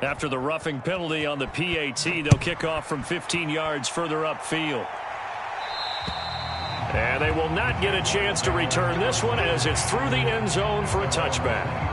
After the roughing penalty on the PAT, they'll kick off from 15 yards further upfield. And they will not get a chance to return this one as it's through the end zone for a touchback.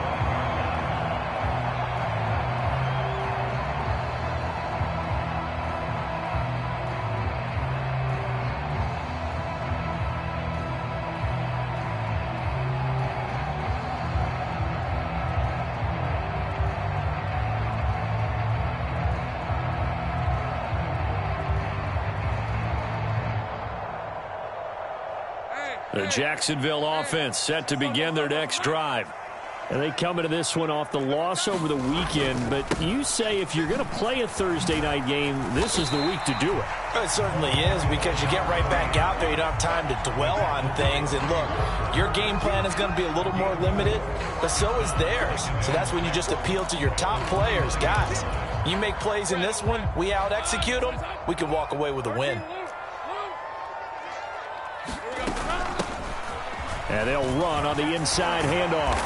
The Jacksonville offense set to begin their next drive. And they come into this one off the loss over the weekend. But you say if you're going to play a Thursday night game, this is the week to do it. It certainly is, because you get right back out there. You don't have time to dwell on things. And look, your game plan is going to be a little more limited, but so is theirs. So that's when you just appeal to your top players. Guys, you make plays in this one, we out-execute them, we can walk away with a win. And they'll run on the inside handoff.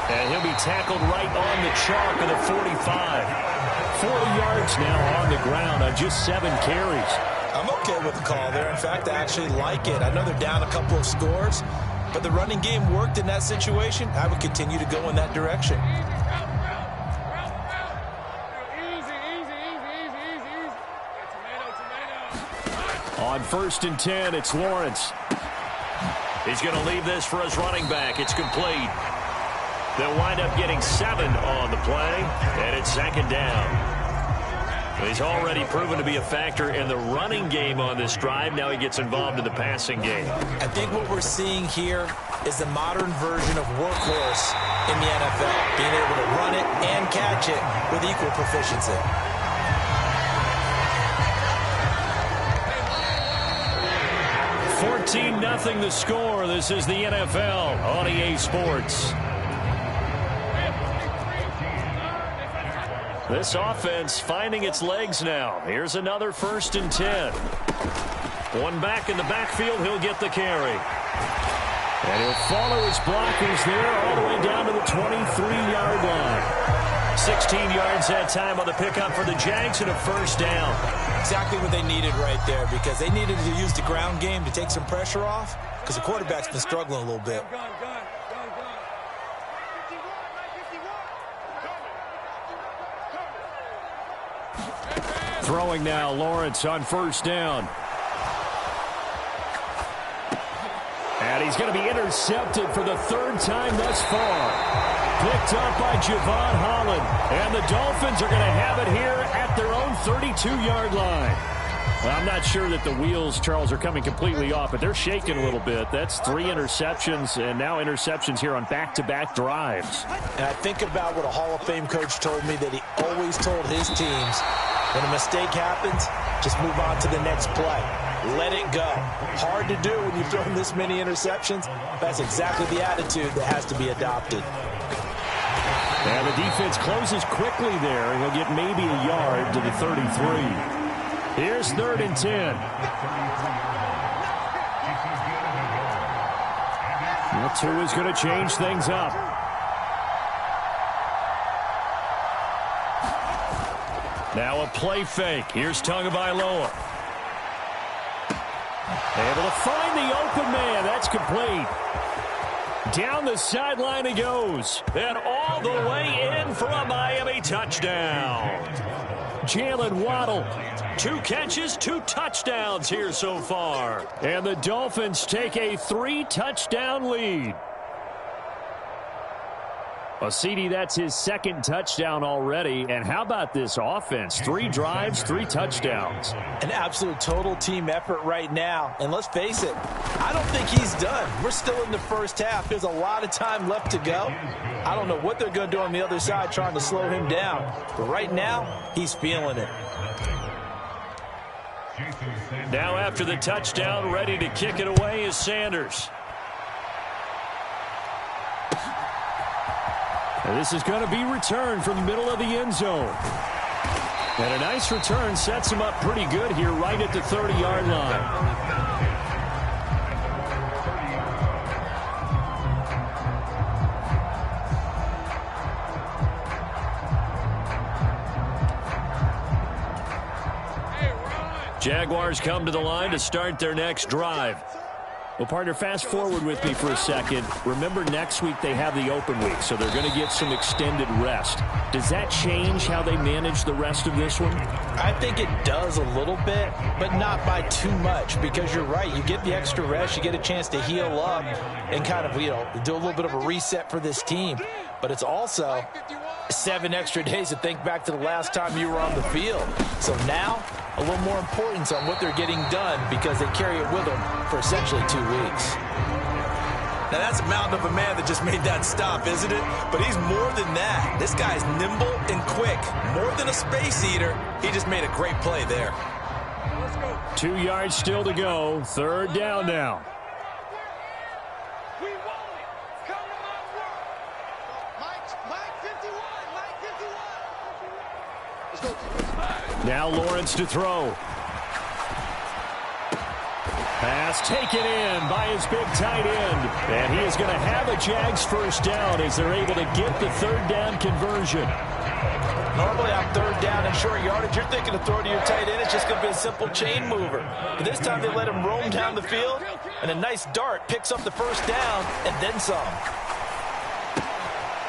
And he'll be tackled right on the chalk of the 45. 40 yards now on the ground on just 7 carries. I'm okay with the call there. In fact, I actually like it. I know they're down a couple of scores, but the running game worked in that situation. I would continue to go in that direction. On 1st and 10, it's Lawrence. He's going to leave this for his running back. It's complete. They'll wind up getting 7 on the play, and it's 2nd down. He's already proven to be a factor in the running game on this drive. Now he gets involved in the passing game. I think what we're seeing here is the modern version of workhorse in the NFL, being able to run it and catch it with equal proficiency. 14-0 the score. This is the NFL on EA Sports. This offense finding its legs now. Here's another 1st and 10. One back in the backfield. He'll get the carry. And he'll follow his blockers there all the way down to the 23-yard line. 16 yards that time on the pickup for the Jags and a 1st down. Exactly what they needed right there, because they needed to use the ground game to take some pressure off, because the quarterback's been struggling a little bit. Throwing now, Lawrence on 1st down. And he's going to be intercepted for the 3rd time thus far. Picked up by Javon Holland. And the Dolphins are going to have it here at their own 32-yard line. Well, I'm not sure that the wheels, Charles, are coming completely off, but they're shaking a little bit. That's 3 interceptions, and now interceptions here on back-to-back drives. And I think about what a Hall of Fame coach told me, that he always told his teams, when a mistake happens, just move on to the next play. Let it go. Hard to do when you've thrown this many interceptions. That's exactly the attitude that has to be adopted. And the defense closes quickly there, and he'll get maybe a yard to the 33. Here's 3rd and 10. Well, 2 is going to change things up. Now a play fake. Here's Tagovailoa. Able to find the open man. That's complete. Down the sideline he goes. And all the way in for a Miami touchdown. Jalen Waddle. 2 catches, 2 touchdowns here so far. And the Dolphins take a 3-touchdown lead. Well, CD, that's his 2nd touchdown already. And how about this offense? 3 drives, 3 touchdowns. An absolute total team effort right now. And let's face it, I don't think he's done. We're still in the 1st half. There's a lot of time left to go. I don't know what they're going to do on the other side trying to slow him down. But right now, he's feeling it. Now after the touchdown, ready to kick it away is Sanders. And this is going to be returned from the middle of the end zone. And a nice return sets him up pretty good here right at the 30-yard line. Jaguars come to the line to start their next drive. Well, partner, fast forward with me for a second. Remember, next week they have the open week, so they're going to get some extended rest. Does that change how they manage the rest of this one? I think it does a little bit, but not by too much, because you're right. You get the extra rest, you get a chance to heal up and kind of, do a little bit of a reset for this team. But it's also 7 extra days to think back to the last time you were on the field. So now, a little more importance on what they're getting done because they carry it with them for essentially 2 weeks. Now, that's a mountain of a man that just made that stop, isn't it? But he's more than that. This guy's nimble and quick. More than a space eater, he just made a great play there. 2 yards still to go. 3rd down now. Now Lawrence to throw. Pass taken in by his big tight end. And he is going to have a Jags first down as they're able to get the 3rd down conversion. Normally on 3rd down and short yardage, you're thinking of throwing to your tight end. It's just going to be a simple chain mover. But this time they let him roam down the field, and a nice dart picks up the first down and then some.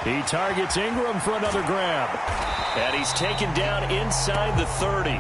He targets Ingram for another grab. And he's taken down inside the 30.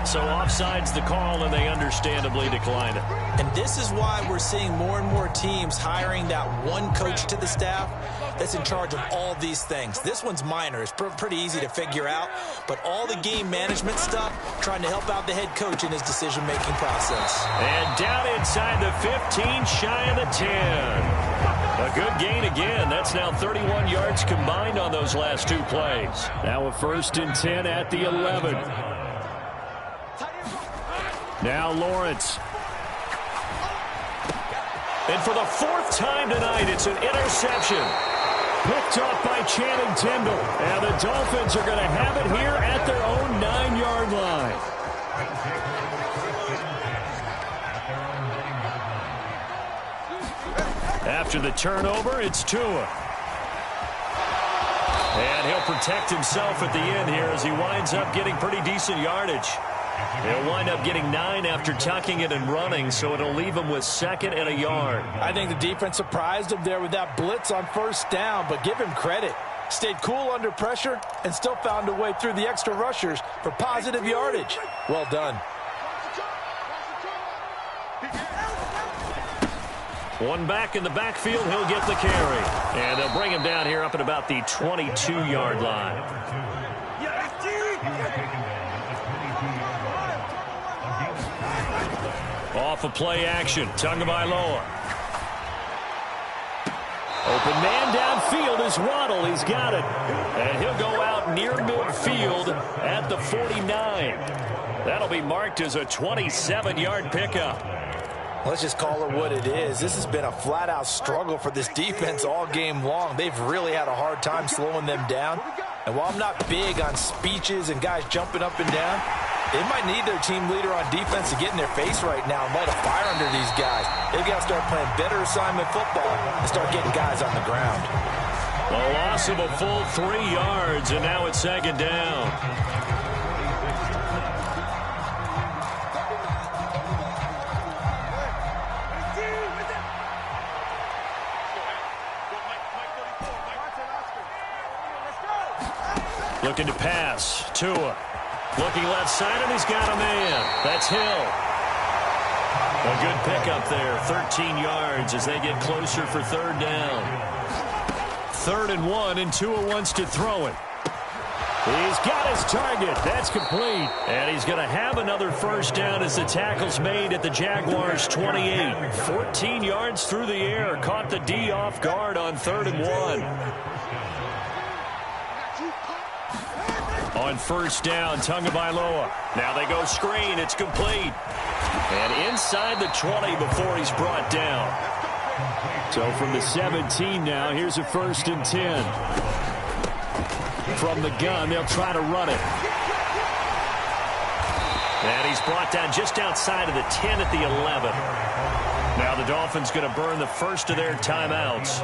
So offside's the call, and they understandably decline it. And this is why we're seeing more and more teams hiring that one coach to the staff that's in charge of all these things. This one's minor. It's pretty easy to figure out. But all the game management stuff, trying to help out the head coach in his decision-making process. And down inside the 15, shy of the 10. A good gain again. That's now 31 yards combined on those last 2 plays. Now a 1st and 10 at the 11. Now Lawrence. And for the 4th time tonight, it's an interception. Picked up by Channing Tindall. And the Dolphins are going to have it here at their own 9-yard line. After the turnover, it's Tua. And he'll protect himself at the end here as he winds up getting pretty decent yardage. He'll wind up getting 9 after tucking it and running, so it'll leave him with 2nd and a yard. I think the defense surprised him there with that blitz on 1st down, but give him credit. Stayed cool under pressure and still found a way through the extra rushers for positive yardage. Well done. One back in the backfield, he'll get the carry. And they'll bring him down here up at about the 22-yard line. Off of play action, Tagovailoa. Open man downfield is Waddle. He's got it. And he'll go out near midfield at the 49. That'll be marked as a 27-yard pickup. Let's just call it what it is. This has been a flat-out struggle for this defense all game long. They've really had a hard time slowing them down. And while I'm not big on speeches and guys jumping up and down, they might need their team leader on defense to get in their face right now and light a fire under these guys. They've got to start playing better assignment football and start getting guys on the ground. A loss of a full 3 yards, and now it's 2nd down. Looking to pass. Tua. Looking left side, and he's got a man. That's Hill. A good pickup there. 13 yards as they get closer for 3rd down. 3rd and 1, and Tua wants to throw it. He's got his target. That's complete. And he's going to have another first down as the tackle's made at the Jaguars' 28. 14 yards through the air. Caught the D off guard on 3rd and 1. On first down, Tagovailoa. Now they go screen. It's complete. And inside the 20 before he's brought down. So from the 17 now, here's a 1st and 10. From the gun, they'll try to run it. And he's brought down just outside of the 10 at the 11. Now the Dolphins going to burn the first of their timeouts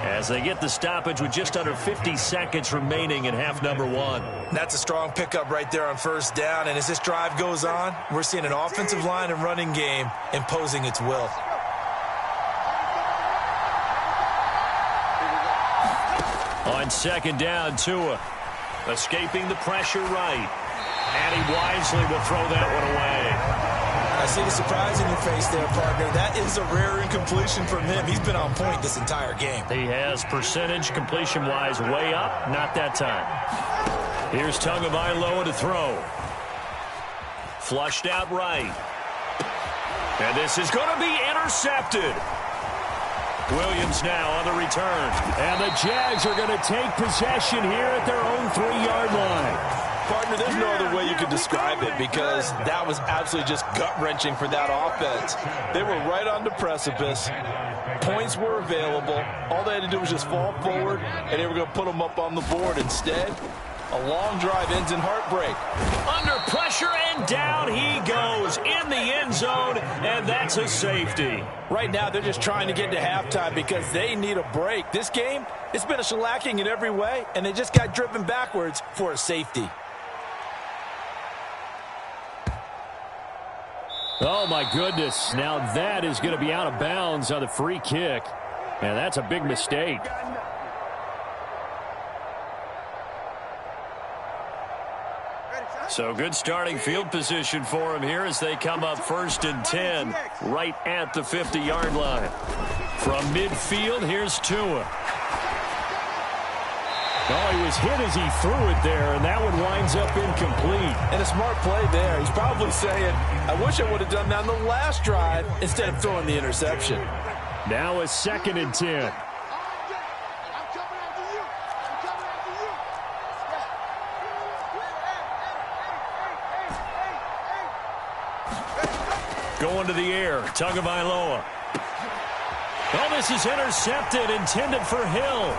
as they get the stoppage with just under 50 seconds remaining in half number one. That's a strong pickup right there on first down. And as this drive goes on, we're seeing an offensive line and running game imposing its will. On second down, Tua escaping the pressure right. And he wisely will throw that one away. I see the surprise in your face there, partner. That is a rare incompletion from him. He's been on point this entire game. He has percentage completion-wise way up. Not that time. Here's Tagovailoa to throw. Flushed out right. And this is going to be intercepted. Williams now on the return. And the Jags are going to take possession here at their own 3-yard line. Partner, there's no other way you could describe it because that was absolutely just gut-wrenching for that offense. They were right on the precipice. Points were available. All they had to do was just fall forward, and they were going to put them up on the board. Instead, a long drive ends in heartbreak. Under pressure, and down he goes in the end zone, and that's a safety. Right now, they're just trying to get to halftime because they need a break. This game, it's been a shellacking in every way, and they just got driven backwards for a safety. Oh, my goodness. Now that is going to be out of bounds on the free kick. And that's a big mistake. So good starting field position for him here as they come up 1st and 10 right at the 50-yard line. From midfield, here's Tua. Oh, he was hit as he threw it there, and that one winds up incomplete. And a smart play there. He's probably saying, I wish I would have done that on the last drive instead of throwing the interception. Now a 2nd and 10. Going to the air, Tagovailoa. Oh, this is intercepted, intended for Hill.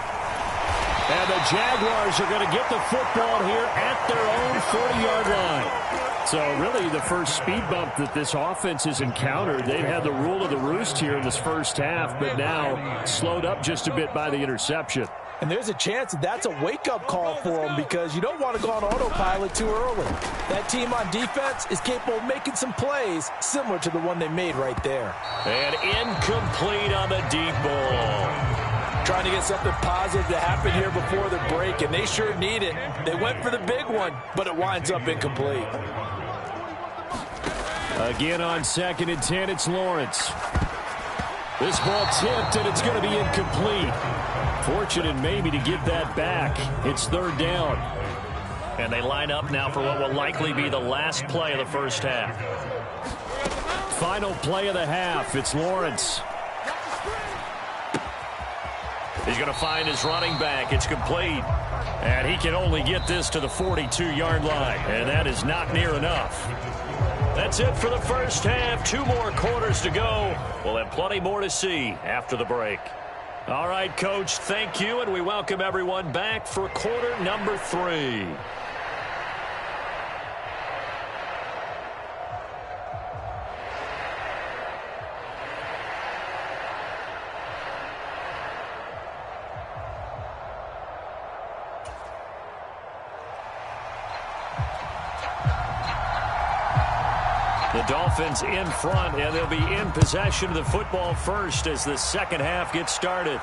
And the Jaguars are going to get the football here at their own 40-yard line. So really the first speed bump that this offense has encountered. They've had the rule of the roost here in this first half, but now slowed up just a bit by the interception. And there's a chance that that's a wake-up call for them because you don't want to go on autopilot too early. That team on defense is capable of making some plays similar to the one they made right there. And incomplete on the deep ball. Trying to get something positive to happen here before the break, and they sure need it. They went for the big one, but it winds up incomplete. Again on 2nd and 10, it's Lawrence. This ball tipped, and it's going to be incomplete. Fortunate maybe to get that back. It's 3rd down. And they line up now for what will likely be the last play of the first half. Final play of the half, it's Lawrence. He's going to find his running back. It's complete. And he can only get this to the 42-yard line. And that is not near enough. That's it for the first half. 2 more quarters to go. We'll have plenty more to see after the break. All right, Coach, thank you. And we welcome everyone back for quarter number 3. The Dolphins in front, and they'll be in possession of the football first as the second half gets started.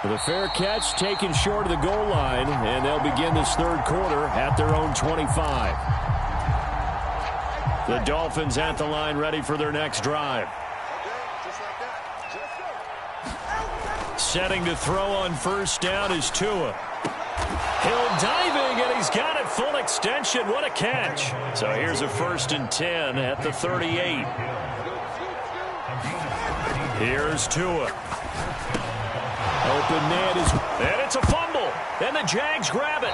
The fair catch taken short of the goal line, and they'll begin this third quarter at their own 25. The Dolphins at the line ready for their next drive. Setting to throw on first down is Tua. Hill diving, and he's got it full extension. What a catch. So here's a 1st and 10 at the 38. Here's Tua. Open man is, and it's a fumble. And the Jags grab it.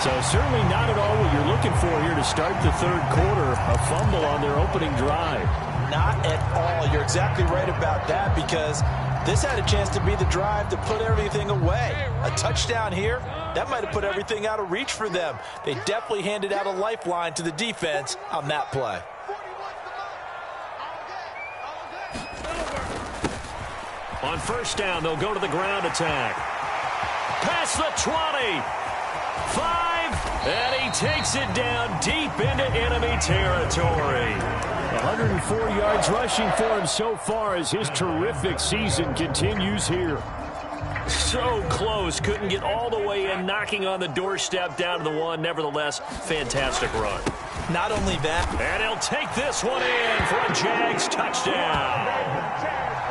So certainly not at all what you're looking for here to start the third quarter. A fumble on their opening drive. Not at all. You're exactly right about that, because this had a chance to be the drive to put everything away. A touchdown here, that might have put everything out of reach for them. They definitely handed out a lifeline to the defense on that play. On first down, they'll go to the ground attack. Past the 20. 5, and he takes it down deep into enemy territory. 104 yards rushing for him so far as his terrific season continues here. So close, couldn't get all the way in, knocking on the doorstep down to the 1. Nevertheless, fantastic run. Not only that, and he'll take this one in for a Jags touchdown.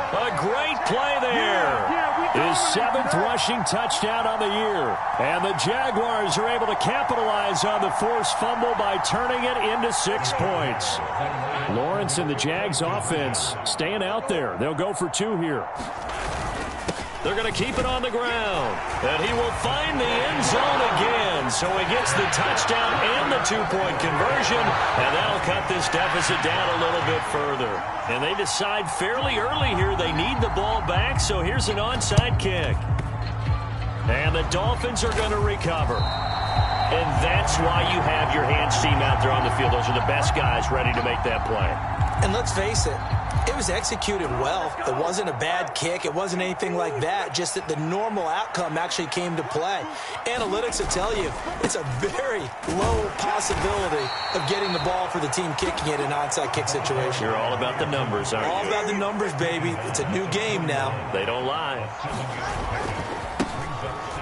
A great play there. His 7th rushing touchdown on the year. And the Jaguars are able to capitalize on the forced fumble by turning it into 6 points. Lawrence and the Jags offense staying out there. They'll go for 2 here. They're going to keep it on the ground. And he will find the end zone again. So he gets the touchdown and the 2-point conversion. And that'll cut this deficit down a little bit further. And they decide fairly early here they need the ball back. So here's an onside kick. And the Dolphins are going to recover. And that's why you have your hands team out there on the field. Those are the best guys ready to make that play. And let's face it, it was executed well. It wasn't a bad kick. It wasn't anything like that. Just that the normal outcome actually came to play. Analytics will tell you it's a very low possibility of getting the ball for the team kicking it in an onside kick situation. You're all about the numbers, aren't you? All about the numbers, baby. It's a new game now. They don't lie.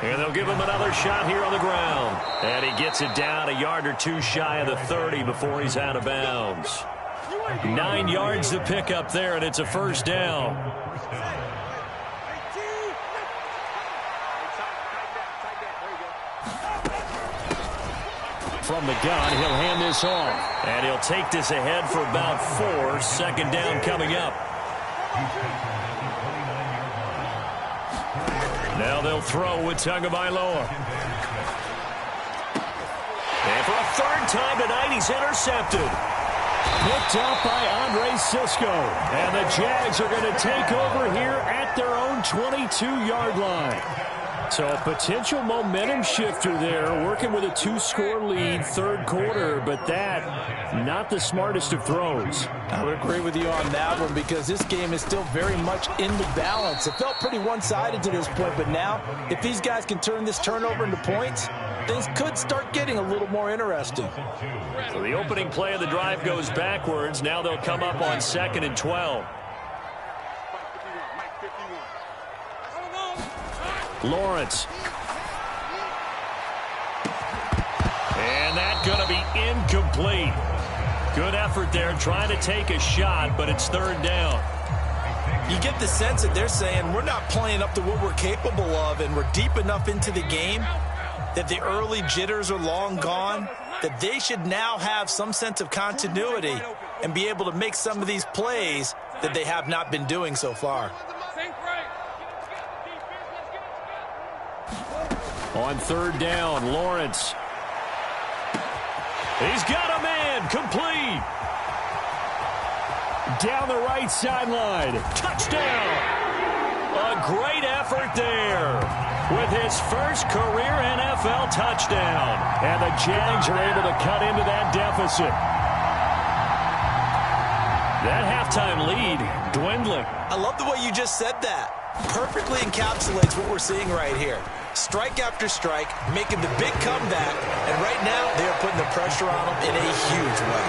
And they'll give him another shot here on the ground. And he gets it down a yard or 2 shy of the 30 before he's out of bounds. 9 yards to pick up there, and it's a first down. From the gun, he'll hand this off. And he'll take this ahead for about 4. Second down coming up. Now they'll throw with Tagovailoa. And for a 3rd time tonight, he's intercepted. Picked up by Andre Sisco. And the Jags are going to take over here at their own 22-yard line. So a potential momentum shifter there, working with a 2-score lead, 3rd quarter, but that, not the smartest of throws. I would agree with you on that one, because this game is still very much in the balance. It felt pretty one-sided to this point, but now, if these guys can turn this turnover into points, things could start getting a little more interesting. So the opening play of the drive goes backwards. Now they'll come up on 2nd and 12. Lawrence. And that's going to be incomplete. Good effort there trying to take a shot, but it's 3rd down. You get the sense that they're saying we're not playing up to what we're capable of, and we're deep enough into the game that the early jitters are long gone, that they should now have some sense of continuity and be able to make some of these plays that they have not been doing so far. On 3rd down, Lawrence. He's got a man, complete. Down the right sideline. Touchdown. A great effort there with his first career NFL touchdown. And the Jags are able to cut into that deficit. That halftime lead dwindling. I love the way you just said that. Perfectly encapsulates what we're seeing right here. Strike after strike, making the big comeback, and right now they are putting the pressure on them in a huge way.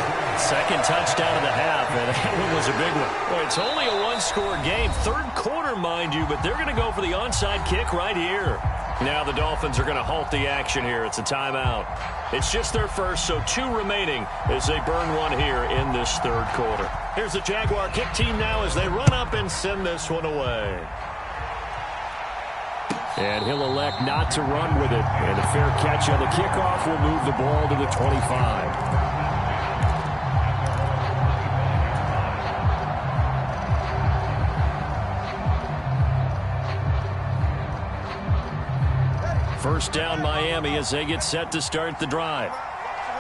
2nd touchdown of the half, and that one was a big one. Well, it's only a 1-score game, 3rd quarter, mind you, but they're going to go for the onside kick right here. Now the Dolphins are going to halt the action here. It's a timeout. It's just their first, so 2 remaining as they burn one here in this 3rd quarter. Here's the Jaguar kick team now as they run up and send this one away. And he'll elect not to run with it. And a fair catch on the kickoff will move the ball to the 25. First down Miami as they get set to start the drive.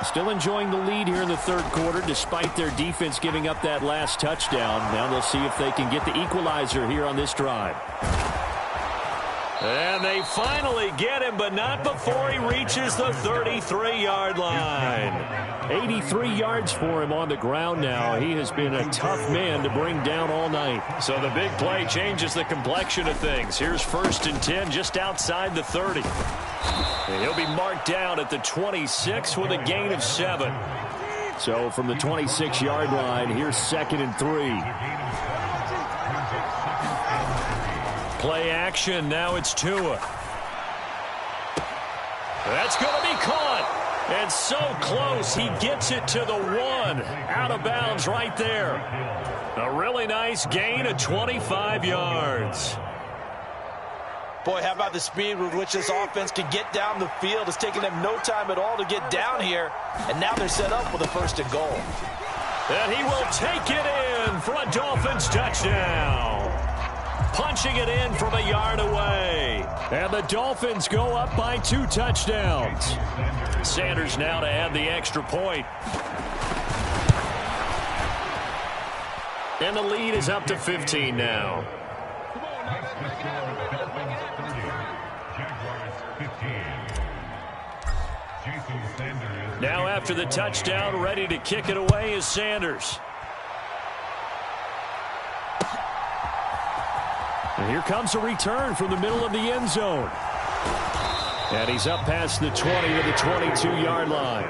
Still enjoying the lead here in the third quarter despite their defense giving up that last touchdown. Now they'll see if they can get the equalizer here on this drive. And they finally get him, but not before he reaches the 33-yard line. 83 yards for him on the ground now. He has been a tough man to bring down all night. So the big play changes the complexion of things. Here's 1st and 10 just outside the 30. And he'll be marked down at the 26 with a gain of 7. So from the 26-yard line, here's 2nd and 3. Play action. Now it's Tua. That's going to be caught. And so close. He gets it to the 1. Out of bounds right there. A really nice gain of 25 yards. Boy, how about the speed with which this offense can get down the field? It's taking them no time at all to get down here. And now they're set up with a 1st and goal. And he will take it in for a Dolphins touchdown. Punching it in from a yard away. And the Dolphins go up by 2 touchdowns. Sanders now to add the extra point. And the lead is up to 15 now. Now after the touchdown, ready to kick it away is Sanders. And here comes a return from the middle of the end zone. And he's up past the 20 to the 22-yard line.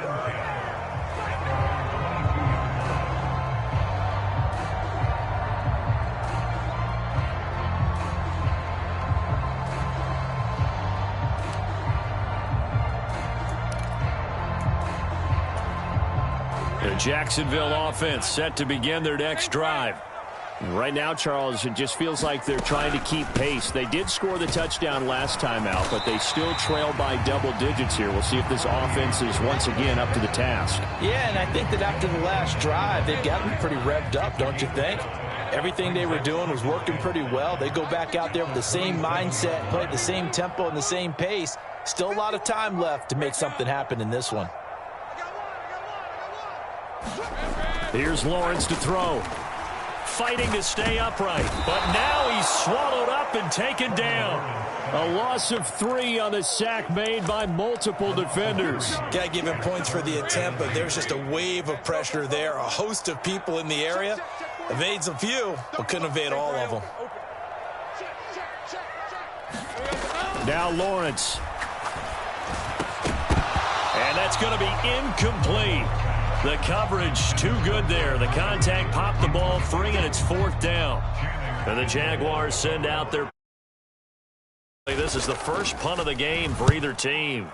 The Jacksonville offense set to begin their next drive. Right now, Charles, it just feels like they're trying to keep pace. They did score the touchdown last time out, but they still trail by double digits here. We'll see if this offense is once again up to the task. Yeah, and I think that after the last drive, they've gotten pretty revved up, don't you think? Everything they were doing was working pretty well. They go back out there with the same mindset, play at the same tempo and the same pace. Still a lot of time left to make something happen in this one. Here's Lawrence to throw. Fighting to stay upright, but now he's swallowed up and taken down. A loss of 3 on the sack made by multiple defenders. Got to give him points for the attempt, but there's just a wave of pressure there. A host of people in the area. Evades a few, but couldn't evade all of them. Now Lawrence. And that's going to be incomplete. The coverage too good there. The contact popped the ball free, and it's 4th down. And the Jaguars send out their... This is the first punt of the game for either team.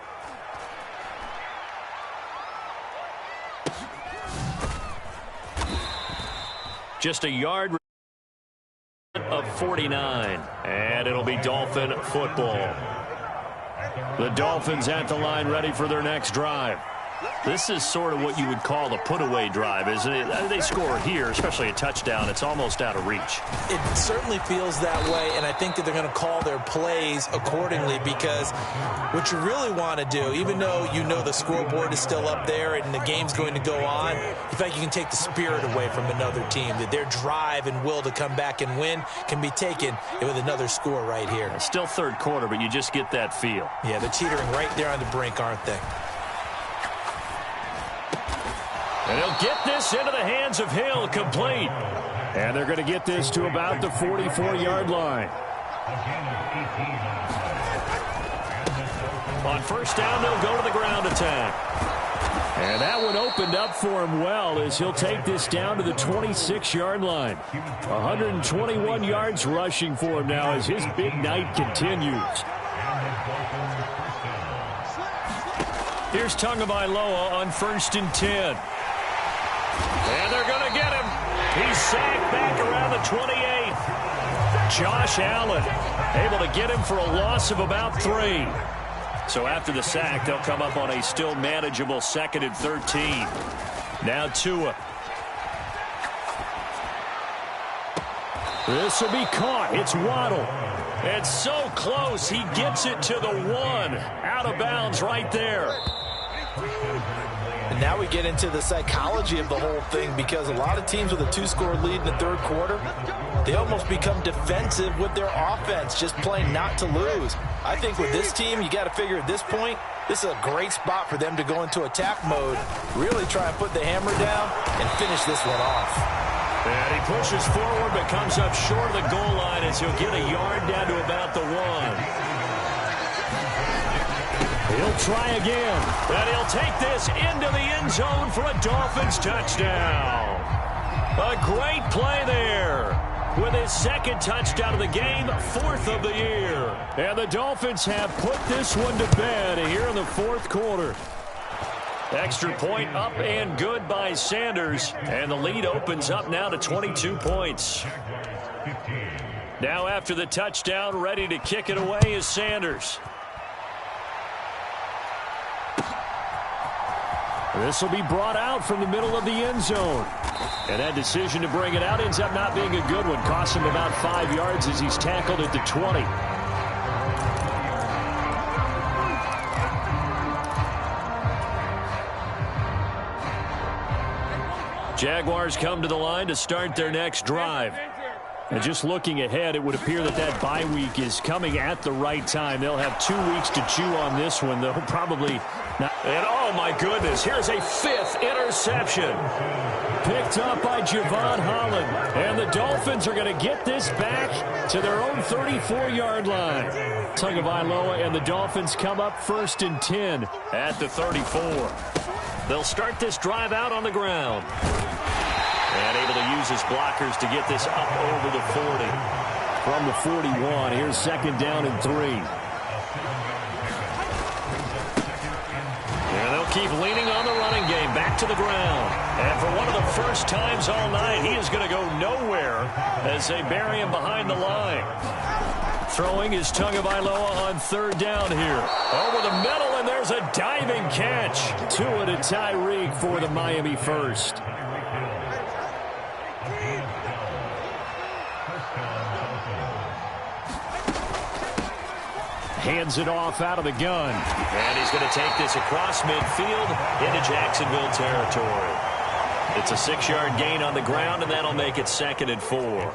Just a yard of 49. And it'll be Dolphin football. The Dolphins at the line ready for their next drive. This is sort of what you would call the put-away drive, isn't it? They score here, especially a touchdown. It's almost out of reach. It certainly feels that way, and I think that they're going to call their plays accordingly because what you really want to do, even though you know the scoreboard is still up there and the game's going to go on, you feel like you can take the spirit away from another team, that their drive and will to come back and win can be taken with another score right here. It's still third quarter, but you just get that feel. Yeah, they're teetering right there on the brink, aren't they? And he'll get this into the hands of Hill, complete. And they're going to get this to about the 44-yard line. On 1st down, they'll go to the ground attack. And that one opened up for him well as he'll take this down to the 26-yard line. 121 yards rushing for him now as his big night continues. Here's Tagovailoa on 1st and 10. And they're going to get him. He's sacked back around the 28. Josh Allen able to get him for a loss of about 3. So after the sack, they'll come up on a still manageable 2nd and 13. Now Tua. This will be caught. It's Waddle. It's so close. He gets it to the 1. Out of bounds right there. And now we get into the psychology of the whole thing, because a lot of teams with a 2-score lead in the third quarter, they almost become defensive with their offense, just playing not to lose. I think with this team, you got to figure at this point, this is a great spot for them to go into attack mode, really try and put the hammer down and finish this one off. And he pushes forward but comes up short of the goal line as he'll get a yard down to about the 1. He'll try again, and he'll take this into the end zone for a Dolphins touchdown. A great play there with his second touchdown of the game, 4th of the year. And the Dolphins have put this one to bed here in the 4th quarter. Extra point up and good by Sanders, and the lead opens up now to 22 points. Now after the touchdown, ready to kick it away is Sanders. This will be brought out from the middle of the end zone. And that decision to bring it out ends up not being a good one. Costs him about 5 yards as he's tackled at the 20. Jaguars come to the line to start their next drive. And just looking ahead, it would appear that that bye week is coming at the right time. They'll have 2 weeks to chew on this one, though. Probably not. And oh, my goodness, here's a 5th interception. Picked up by Javon Holland. And the Dolphins are going to get this back to their own 34-yard line. Tagovailoa and the Dolphins come up 1st and 10 at the 34. They'll start this drive out on the ground. And able to use his blockers to get this up over the 40. From the 41, here's 2nd down and 3. And they'll keep leaning on the running game, back to the ground. And for one of the first times all night, he is going to go nowhere as they bury him behind the line. Throwing is Tagovailoa on 3rd down here. Over the middle, and there's a diving catch. Tua to Tyreek for the Miami first. Hands it off out of the gun. And he's going to take this across midfield into Jacksonville territory. It's a 6-yard gain on the ground, and that'll make it 2nd and 4.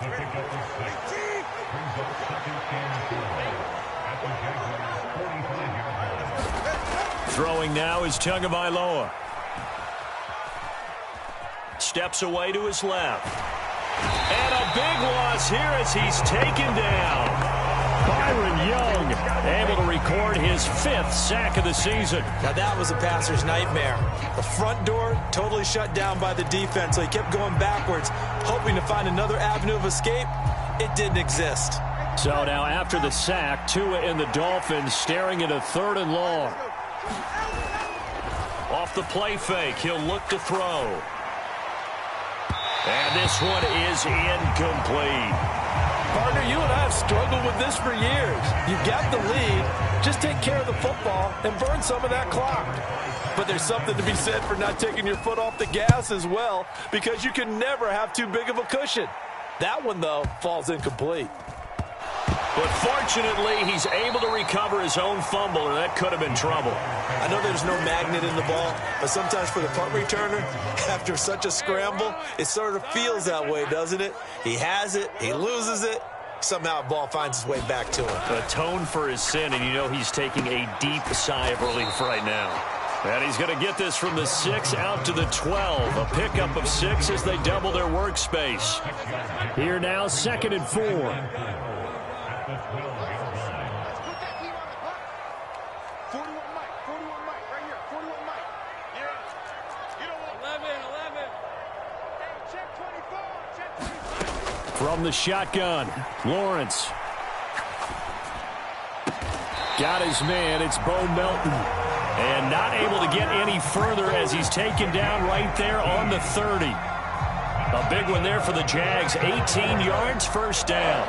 Throwing now is Tagovailoa. Steps away to his left. And a big loss here as he's taken down. Byron Young able to record his 5th sack of the season. Now that was a passer's nightmare. The front door totally shut down by the defense, so he kept going backwards, hoping to find another avenue of escape. It didn't exist. So now after the sack, Tua and the Dolphins staring at a 3rd and long. Off the play fake, he'll look to throw. And this one is incomplete. Partner, you and I have struggled with this for years. You've got the lead. Just take care of the football and burn some of that clock. But there's something to be said for not taking your foot off the gas as well, because you can never have too big of a cushion. That one, though, falls incomplete. But fortunately, he's able to recover his own fumble, or that could have been trouble. I know there's no magnet in the ball, but sometimes for the punt returner, after such a scramble, it sort of feels that way, doesn't it? He has it, he loses it, somehow the ball finds its way back to him. Atone for his sin, and you know he's taking a deep sigh of relief right now. And he's going to get this from the 6 out to the 12. A pickup of 6 as they double their workspace. Here now, 2nd and 4. From the shotgun, Lawrence. Got his man, it's Bo Melton. And not able to get any further as he's taken down right there on the 30. A big one there for the Jags, 18 yards, 1st down.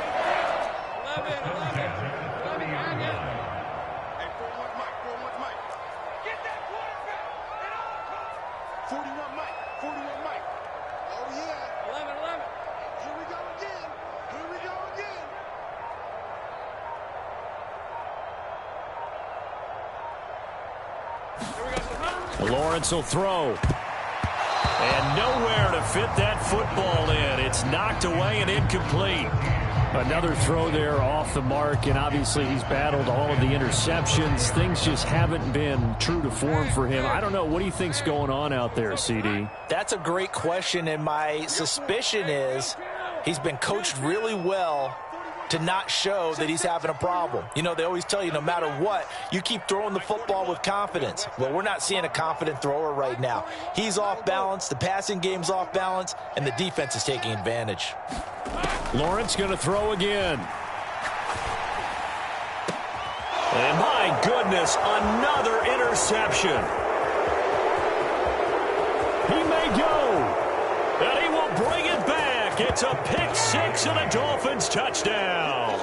Lawrence will throw. And nowhere to fit that football in. It's knocked away and incomplete. Another throw there off the mark, and obviously he's battled all of the interceptions. Things just haven't been true to form for him. I don't know. What do you think's going on out there, CD? That's a great question, and my suspicion is he's been coached really well to not show that he's having a problem. You know, they always tell you no matter what, you keep throwing the football with confidence. Well, we're not seeing a confident thrower right now. He's off balance, the passing game's off balance, and the defense is taking advantage. Lawrence going to throw again. And my goodness, another interception. He may go, and he will bring it back. It's a pick six and a Dolphins touchdown.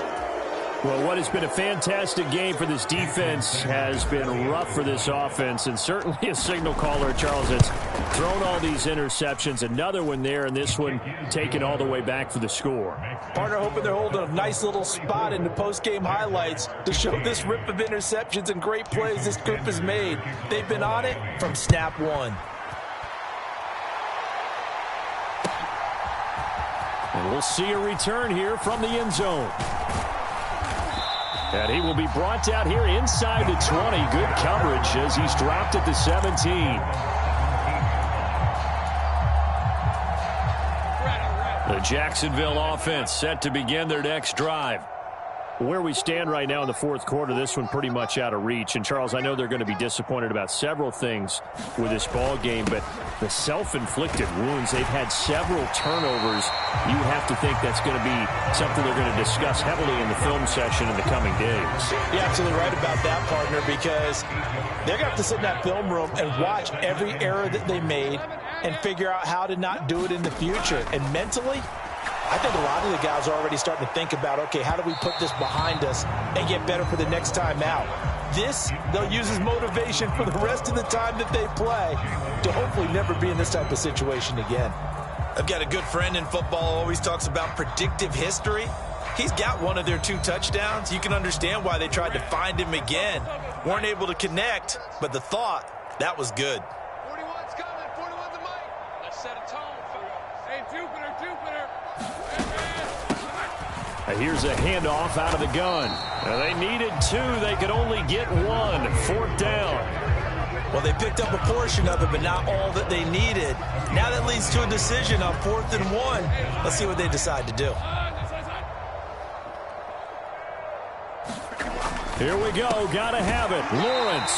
Well, what has been a fantastic game for this defense has been rough for this offense, and certainly a signal caller, Charles, has thrown all these interceptions. Another one there, and this one taken all the way back for the score. Partner, hoping they're holding a nice little spot in the post-game highlights to show this rip of interceptions and great plays this group has made. They've been on it from snap one. And we'll see a return here from the end zone. And he will be brought down here inside the 20. Good coverage as he's dropped at the 17. The Jacksonville offense set to begin their next drive. Where we stand right now in the fourth quarter, this one pretty much out of reach. And, Charles, I know they're going to be disappointed about several things with this ball game, but the self-inflicted wounds, they've had several turnovers. You would have to think that's going to be something they're going to discuss heavily in the film session in the coming days. You're absolutely right about that, partner, because they're going to have to sit in that film room and watch every error that they made and figure out how to not do it in the future. And mentally, I think a lot of the guys are already starting to think about, okay, how do we put this behind us and get better for the next time out? This, they'll use as motivation for the rest of the time that they play to hopefully never be in this type of situation again. I've got a good friend in football who always talks about predictive history. He's got one of their 2 touchdowns. You can understand why they tried to find him again. Weren't able to connect, but the thought, that was good. 41's coming. 41's a mic. Let's set a tone. Hey, Jupiter. Here's a handoff out of the gun. They needed 2. They could only get 1. 4th down. Well, they picked up a portion of it, but not all that they needed. Now that leads to a decision on 4th and 1. Let's see what they decide to do. Here we go. Got to have it. Lawrence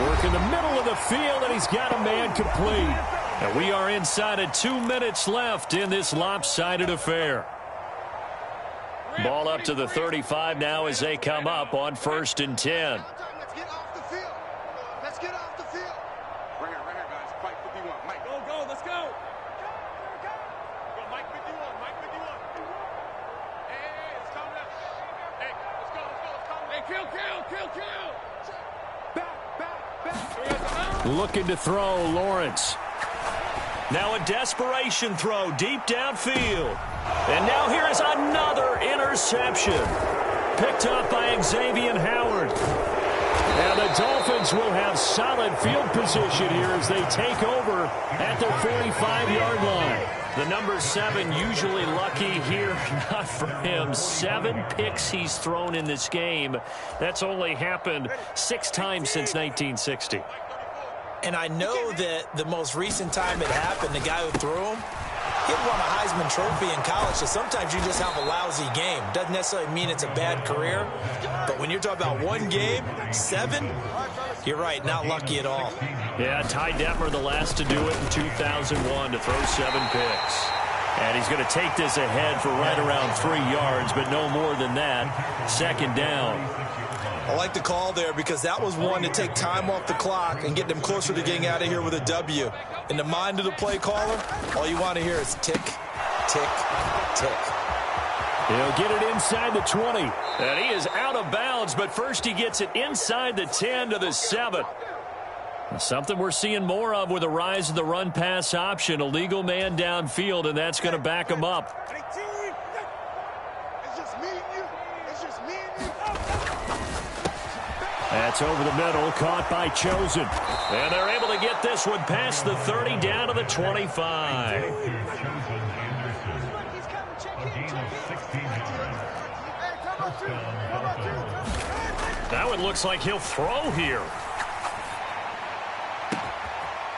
working the middle of the field, and he's got a man complete. And we are inside of 2 minutes left in this lopsided affair. Ball up to the 35 now as they come up on 1st and 10. Let's get off the field. Let's get off the field. Right here, guys. Mike 51. Mike, go, let's go. Go, Mike 51. Mike 51. Hey, it's coming up. Hey, let's go. Hey, kill. Back. Looking to throw, Lawrence. Now a desperation throw deep downfield. And now here is another interception. Picked up by Xavier Howard. And the Dolphins will have solid field position here as they take over at their 45-yard line. The number 7 usually lucky here. Not for him. 7 picks he's thrown in this game. That's only happened 6 times since 1960. And I know that the most recent time it happened, the guy who threw him, he had won a Heisman Trophy in college, so sometimes you just have a lousy game. Doesn't necessarily mean it's a bad career, but when you're talking about 1 game, 7, you're right, not lucky at all. Yeah, Ty Detmer, the last to do it in 2001 to throw 7 picks. And he's going to take this ahead for right around 3 yards, but no more than that. 2nd down. I like the call there because that was one to take time off the clock and get them closer to getting out of here with a W. In the mind of the play caller, all you want to hear is tick, tick, tick. He'll get it inside the 20. And he is out of bounds, but first he gets it inside the 10 to the 7. Something we're seeing more of with the rise of the run-pass option. A legal man downfield, and that's going to back him up. That's over the middle, caught by Chosen. And they're able to get this one past the 30 down to the 25. That one looks like he'll throw here.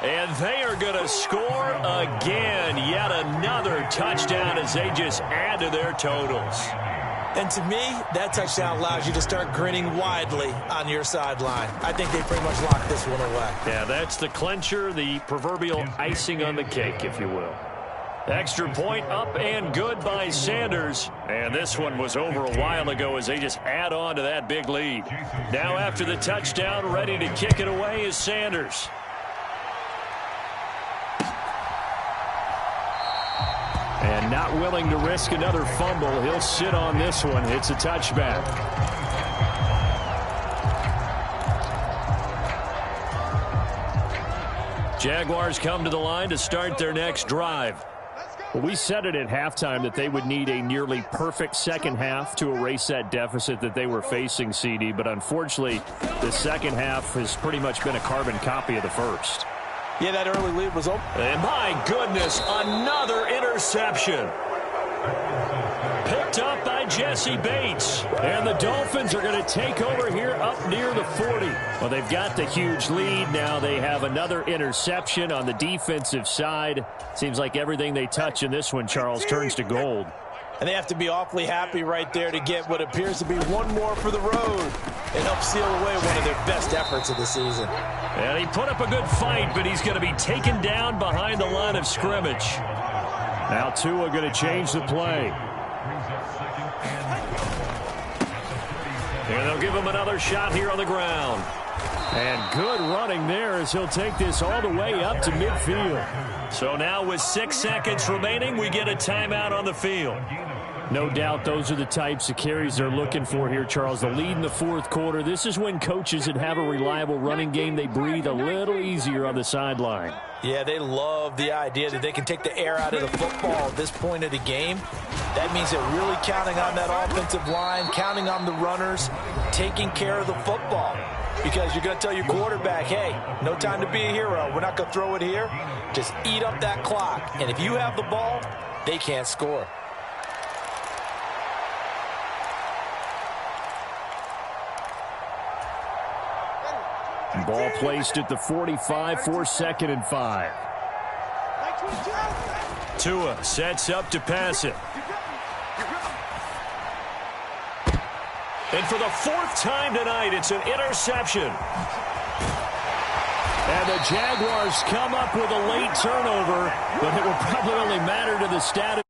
And they are going to score again. Yet another touchdown as they just add to their totals. And to me, that touchdown allows you to start grinning widely on your sideline. I think they pretty much locked this one away. Yeah, that's the clincher, the proverbial icing on the cake, if you will. Extra point up and good by Sanders. And this one was over a while ago as they just add on to that big lead. Now after the touchdown, ready to kick it away is Sanders. And not willing to risk another fumble. He'll sit on this one. It's a touchback. Jaguars come to the line to start their next drive. Well, we said it at halftime that they would need a nearly perfect second half to erase that deficit that they were facing, CD. But unfortunately, the second half has pretty much been a carbon copy of the first. Yeah, that early lead was open. And my goodness, another interception. Picked up by Jesse Bates. And the Dolphins are going to take over here up near the 40. Well, they've got the huge lead. Now they have another interception on the defensive side. Seems like everything they touch in this one, Charles, turns to gold. And they have to be awfully happy right there to get what appears to be one more for the road and help seal away one of their best efforts of the season. And he put up a good fight, but he's going to be taken down behind the line of scrimmage. Now Tua going to change the play. And they'll give him another shot here on the ground. And good running there as he'll take this all the way up to midfield. So now with 6 seconds remaining, we get a timeout on the field. No doubt those are the types of carries they're looking for here, Charles. The lead in the fourth quarter. This is when coaches that have a reliable running game, they breathe a little easier on the sideline. Yeah, they love the idea that they can take the air out of the football at this point of the game. That means they're really counting on that offensive line, counting on the runners, taking care of the football. Because you're going to tell your quarterback, hey, no time to be a hero. We're not going to throw it here. Just eat up that clock. And if you have the ball, they can't score. Ball placed at the 45 for 2nd and 5. Tua sets up to pass it. And for the 4th time tonight, it's an interception. And the Jaguars come up with a late turnover, but it will probably only matter to the status.